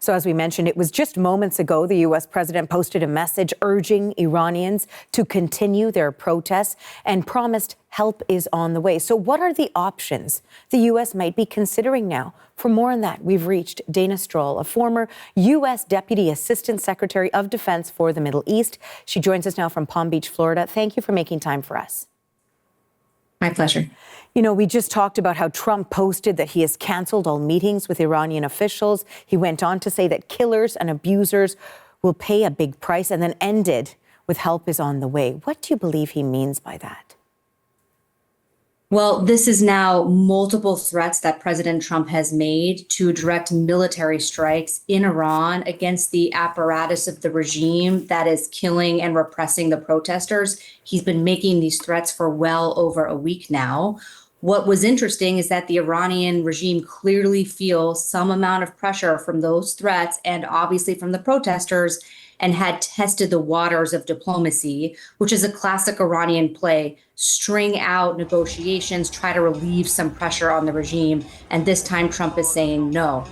So as we mentioned, it was just moments ago the U.S. president posted a message urging Iranians to continue their protests and promised help is on the way. So what are the options the U.S. might be considering now? For more on that, we've reached Dana Stroul, a former U.S. Deputy Assistant Secretary of Defense for the Middle East. She joins us now from Palm Beach, Florida. Thank you for making time for us. My pleasure. You know, we just talked about how Trump posted that he has canceled all meetings with Iranian officials. He went on to say that killers and abusers will pay a big price, and then ended with help is on the way. What do you believe he means by that? Well, this is now multiple threats that President Trump has made to direct military strikes in Iran against the apparatus of the regime that is killing and repressing the protesters. He's been making these threats for well over a week now. What was interesting is that the Iranian regime clearly feels some amount of pressure from those threats and obviously from the protesters, and had tested the waters of diplomacy, which is a classic Iranian play: string out negotiations, try to relieve some pressure on the regime. And this time Trump is saying no.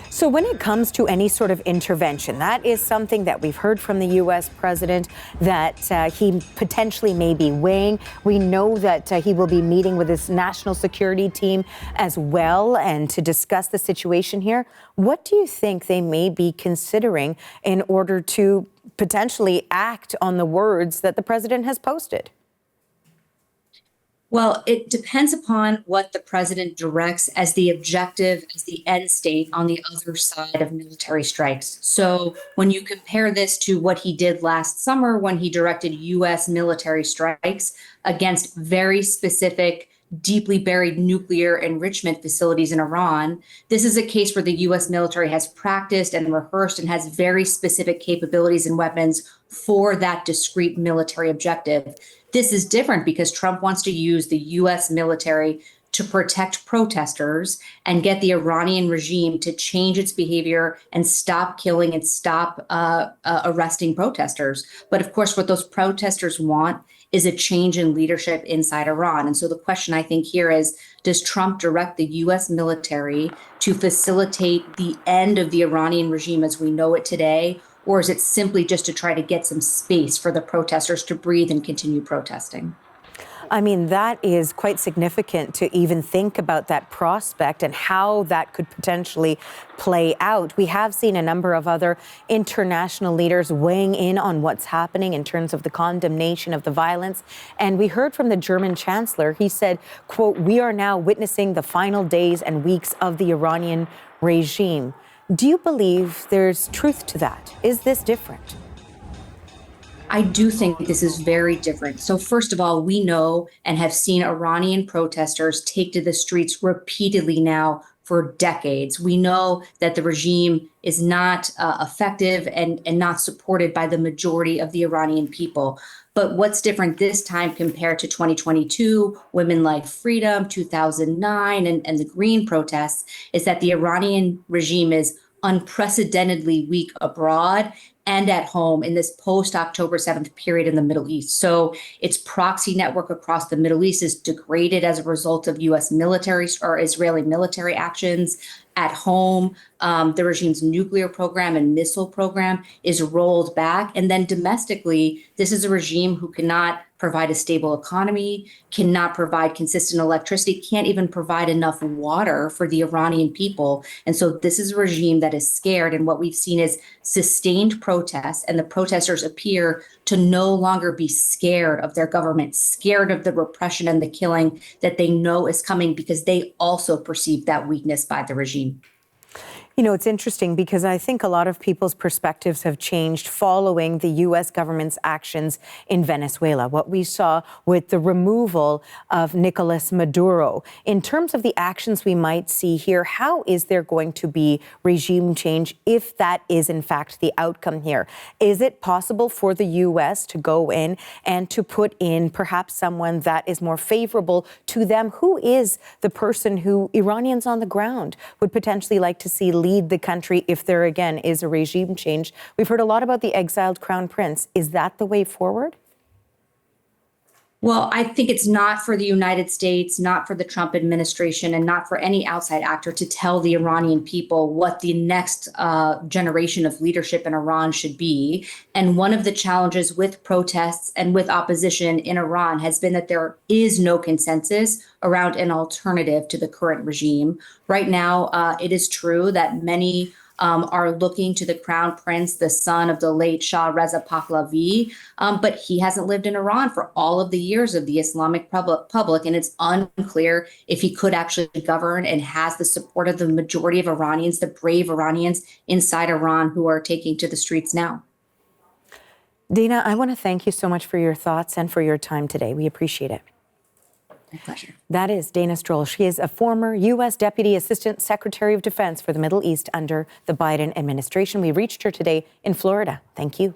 So when it comes to any sort of intervention, that is something that we've heard from the U.S. president that he potentially may be weighing. We know that he will be meeting with his national security team as well, and to discuss the situation here. What do you think they may be considering in order to potentially act on the words that the president has posted? Well, it depends upon what the president directs as the objective, as the end state on the other side of military strikes. So when you compare this to what he did last summer when he directed U.S. military strikes against very specific, deeply buried nuclear enrichment facilities in Iran, this is a case where the U.S. military has practiced and rehearsed and has very specific capabilities and weapons for that discrete military objective. This is different because Trump wants to use the U.S. military to protect protesters and get the Iranian regime to change its behavior and stop killing and stop arresting protesters. But of course, what those protesters want is a change in leadership inside Iran. And so the question I think here is, does Trump direct the U.S. military to facilitate the end of the Iranian regime as we know it today? Or is it simply just to try to get some space for the protesters to breathe and continue protesting? I mean, that is quite significant to even think about that prospect and how that could potentially play out. We have seen a number of other international leaders weighing in on what's happening in terms of the condemnation of the violence. And we heard from the German chancellor. He said, quote, "We are now witnessing the final days and weeks of the Iranian regime." Do you believe there's truth to that? Is this different? I do think this is very different. So first of all, we know and have seen Iranian protesters take to the streets repeatedly now for decades. We know that the regime is not effective and not supported by the majority of the Iranian people. But what's different this time compared to 2022, Women Like Freedom, 2009, and the Green protests, is that the Iranian regime is unprecedentedly weak abroad and at home in this post-October 7th period in the Middle East. So its proxy network across the Middle East is degraded as a result of U.S. military or Israeli military actions. At home, the regime's nuclear program and missile program is rolled back. And then domestically, this is a regime who cannot provide a stable economy, cannot provide consistent electricity, can't even provide enough water for the Iranian people. And so this is a regime that is scared. And what we've seen is sustained protests, and the protesters appear to no longer be scared of their government, scared of the repression and the killing that they know is coming because they also perceive that weakness by the regime. You know, it's interesting because I think a lot of people's perspectives have changed following the U.S. government's actions in Venezuela, what we saw with the removal of Nicolas Maduro. In terms of the actions we might see here, how is there going to be regime change if that is in fact the outcome here? Is it possible for the U.S. to go in and to put in perhaps someone that is more favorable to them? Who is the person who Iranians on the ground would potentially like to see lead the country if there again is a regime change? We've heard a lot about the exiled crown prince. Is that the way forward? Well, I think it's not for the United States, not for the Trump administration, and not for any outside actor to tell the Iranian people what the next generation of leadership in Iran should be. And one of the challenges with protests and with opposition in Iran has been that there is no consensus around an alternative to the current regime. Right now, it is true that many are looking to the crown prince, the son of the late Shah Reza Pahlavi, but he hasn't lived in Iran for all of the years of the Islamic Republic, and it's unclear if he could actually govern and has the support of the majority of Iranians, the brave Iranians inside Iran who are taking to the streets now. Dana, I want to thank you so much for your thoughts and for your time today. We appreciate it. My pleasure. That is Dana Stroul. She is a former U.S. Deputy Assistant Secretary of Defense for the Middle East under the Biden administration. We reached her today in Florida. Thank you.